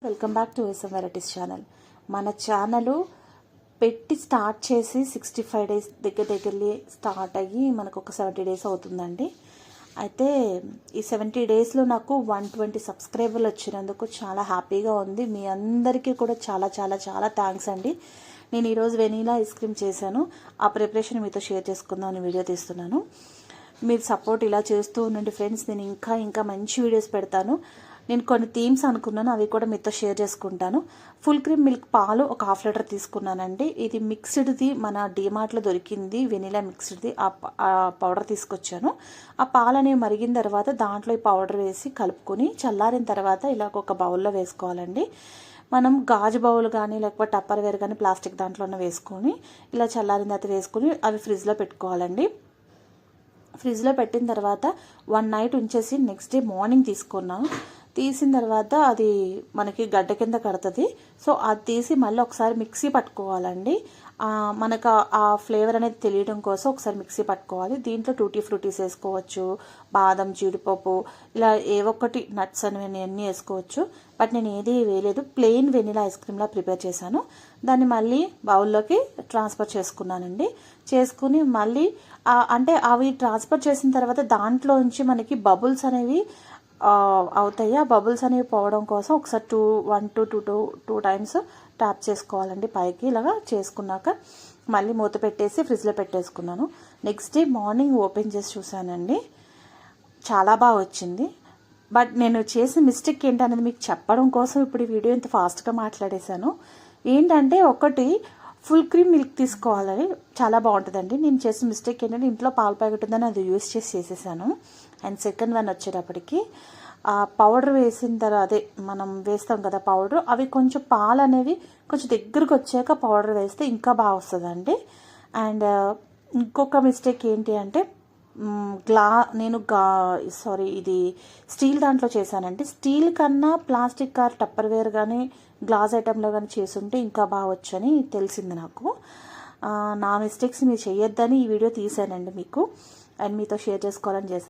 Welcome back to S M varieties channel. మన channel పెట్టి start చేసి 65 డేస్ దగ్గరలే స్టార్ట్ అయ్యి మనకు ఒక 70 డేస్ అవుతుందండి. అయితే ఈ 70 డేస్లో నాకు 120 సబ్స్క్రైబర్లు వచ్చినందుకు చాలా హ్యాపీగా ఉంది. మీ అందరికీ కూడా చాలా చాలా చాలా థ్యాంక్స్ అండి. నేను ఈరోజు వెనీలా ఐస్ క్రీమ్ చేశాను. ఆ ప్రిపరేషన్ మీతో షేర్ చేసుకుందామని వీడియో తీస్తున్నాను. మీరు సపోర్ట్ ఇలా చేస్తూ ఉండండి ఫ్రెండ్స్. నేను ఇంకా మంచి వీడియోస్ పెడతాను. నేను కొన్ని థీమ్స్ అనుకున్నాను, అవి కూడా మీతో షేర్ చేసుకుంటాను. ఫుల్ క్రీమ్ మిల్క్ పాలు ఒక ½ లీటర్ తీసుకున్నానండి. ఇది మిక్స్డ్ది, మన డీమార్ట్లో దొరికింది వెనీలా మిక్స్డ్ది. ఆ పౌడర్ తీసుకొచ్చాను. ఆ పాలు అనేవి మరిగిన తర్వాత దాంట్లో ఈ పౌడర్ వేసి కలుపుకొని చల్లారిన తర్వాత ఇలా ఒక బౌల్లో వేసుకోవాలండి. మనం గాజు బౌల్ కానీ లేకపోతే టప్పర్ వేర్ కానీ ప్లాస్టిక్ దాంట్లోనే వేసుకొని ఇలా చల్లారిన తర్వాత వేసుకొని అవి ఫ్రిడ్జ్లో పెట్టుకోవాలండి. ఫ్రిడ్జ్లో పెట్టిన తర్వాత 1 నైట్ ఉంచేసి నెక్స్ట్ డే మార్నింగ్ తీసిన తర్వాత అది మనకి గడ్డ కింద కడుతుంది. సో అది తీసి మళ్ళీ ఒకసారి మిక్సీ పట్టుకోవాలండి. మనకు ఆ ఫ్లేవర్ అనేది తెలియడం కోసం ఒకసారి మిక్సీ పట్టుకోవాలి. దీంట్లో టూటీ ఫ్రూటీస్ వేసుకోవచ్చు, బాదం, జీడిపప్పు, ఇలా ఏవొక్కటి నట్స్ అనేవి అన్నీ వేసుకోవచ్చు. బట్ నేను ఏది వేయలేదు, ప్లెయిన్ వెనిలా ఐస్ క్రీమ్లా ప్రిపేర్ చేశాను. దాన్ని మళ్ళీ బౌల్లోకి ట్రాన్స్ఫర్ చేసుకున్నానండి. చేసుకుని మళ్ళీ అంటే అవి ట్రాన్స్ఫర్ చేసిన తర్వాత దాంట్లోంచి మనకి బబుల్స్ అనేవి అవుతాయి. ఆ బబుల్స్ అనేవి పోవడం కోసం ఒకసారి 1 to 2 టైమ్స్ ట్యాప్ చేసుకోవాలండి పైకి. ఇలాగా చేసుకున్నాక మళ్ళీ మూత పెట్టేసి ఫ్రిడ్జ్లో పెట్టేసుకున్నాను. నెక్స్ట్ డే మార్నింగ్ ఓపెన్ చేసి చూశానండి, చాలా బాగా వచ్చింది. బట్ నేను చేసిన మిస్టేక్ ఏంటనేది మీకు చెప్పడం కోసం ఇప్పుడు ఈ వీడియో ఇంత ఫాస్ట్గా మాట్లాడేశాను. ఏంటంటే ఒకటి ఫుల్ క్రీమ్ మిల్క్ తీసుకోవాలని చాలా బాగుంటుందండి. నేను చేసిన మిస్టేక్ ఏంటంటే ఇంట్లో పాల ప్యాకెట్ ఉందని అది యూస్ చేసేసాను. అండ్ సెకండ్ వన్ వచ్చేటప్పటికి ఆ పౌడర్ వేసిన తర్వాత అదే మనం వేస్తాం కదా పౌడర్, అవి కొంచెం పాలు అనేవి కొంచెం దగ్గరకు వచ్చాక పౌడర్ వేస్తే ఇంకా బాగా వస్తుందండి. అండ్ ఇంకొక మిస్టేక్ ఏంటి అంటే ఇది స్టీల్ దాంట్లో చేశానండి. స్టీల్ కన్నా ప్లాస్టిక్ కార్ టప్పర్ వేర్ కానీ గ్లాస్ ఐటెంలో కానీ చేసుంటే ఇంకా బాగా వచ్చని తెలిసింది నాకు. నా మిస్టేక్స్ మీరు చేయొద్దని ఈ వీడియో తీసానండి మీకు, అండ్ మీతో షేర్ చేసుకోవాలని చేశాను.